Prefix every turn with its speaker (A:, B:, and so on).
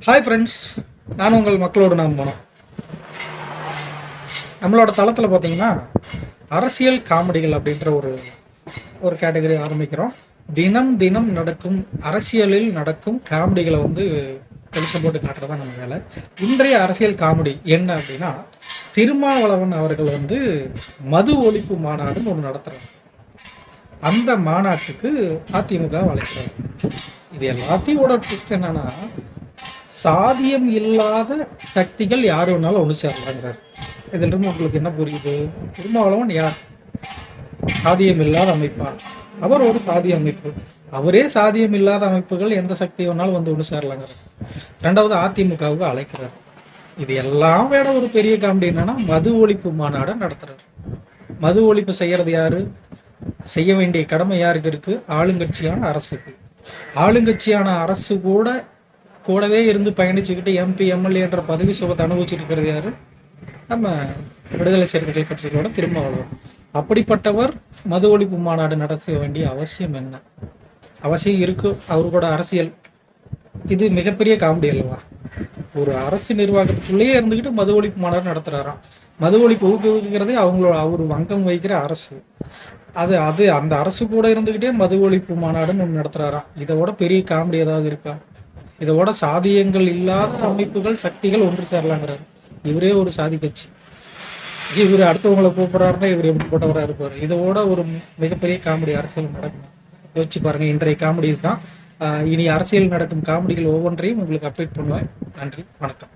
A: Hi friends, நான் உங்கள் மக்களோடு நாம் போனோம். நம்மளோட தளத்தில் பார்த்தீங்கன்னா அரசியல் காமெடிகள் அப்படின்ற ஒரு ஒரு கேட்டகரி ஆரம்பிக்கிறோம். தினம் தினம் நடக்கும் அரசியலில் நடக்கும் காமெடிகளை வெளிச்சம் போட்டு காட்டுறதா நம்ம வேலை. இன்றைய அரசியல் காமெடி என்ன அப்படின்னா, திருமாவளவன் அவர்கள் மது ஒழிப்பு மாநாடுன்னு ஒன்று நடத்துகிறாங்க. அந்த மாநாட்டுக்கு அதிமுக அழைக்கிறாங்க. இது எல்லாத்தையும் ஒரு ட்விஸ்ட் என்னன்னா, சாதியம் இல்லாத சக்திகள் யார் வேணாலும் ஒன்று சேரலாங்கிறார். இதுல இருந்து உங்களுக்கு என்ன புரியுது? திருமாவளவன் யார்? சாதியம் இல்லாத அமைப்பா? அவர் ஒரு சாதிய அமைப்பு. அவரே சாதியம் இல்லாத அமைப்புகள் எந்த சக்தி வேணாலும் ஒன்று சேரலாங்கிறார். ரெண்டாவது, அதிமுகவுக்கு அழைக்கிறார். இது எல்லாம் வேற ஒரு பெரிய காமெடி என்னன்னா, மது ஒழிப்பு மாநாடு நடத்துறாரு. மது ஒழிப்பு செய்யறது யாரு? செய்ய வேண்டிய கடமை யாருக்கு இருக்கு? ஆளுங்கட்சியான அரசுக்கு. ஆளுங்கட்சியான அரசு கூடவே இருந்து பயணிச்சுக்கிட்டு எம்பி எம்எல்ஏ என்ற பதவி சுகத்தை அனுபவிச்சுட்டு இருக்கிறது யாரு? நம்ம விடுதலை சிறுத்தைகள் கட்சிகளோட திருமாவளவன். அப்படிப்பட்டவர் மது ஒழிப்பு மாநாடு நடத்த வேண்டிய அவசியம் என்ன? அவசியம் இருக்கு. அவரோட அரசியல் இது மிகப்பெரிய காமெடி அல்லவா? ஒரு அரசு நிர்வாகத்துக்குள்ளேயே இருந்துகிட்டு மது ஒழிப்பு மாநாடு நடத்துறாராம். மது ஒழிப்பு ஊக்குவிக்கிறதே அவர் வங்கம் வைக்கிற அரசு. அது அந்த அரசு கூட இருந்துகிட்டே மது ஒழிப்பு மாநாடுன்னு ஒன்று நடத்துறாராம். இதோட பெரிய காமெடி ஏதாவது இருக்கா? இதோட சாதியங்கள் இல்லாத அமைப்புகள் சக்திகள் ஒன்று சேரலாங்கிறாரு. இவரே ஒரு சாதி கட்சி. இவர் அடுத்தவங்களை கூப்பிடுறாருன்னா இவர் எப்படி போட்டவராக இருப்பாரு? இதோட ஒரு மிகப்பெரிய காமெடி அரசியல் நடக்கும். யோசிச்சு பாருங்க. இன்றைய காமெடி தான். இனி அரசியல் நடக்கும் காமெடிகள் ஒவ்வொன்றையும் உங்களுக்கு அப்டேட் பண்ணுவேன். நன்றி, வணக்கம்.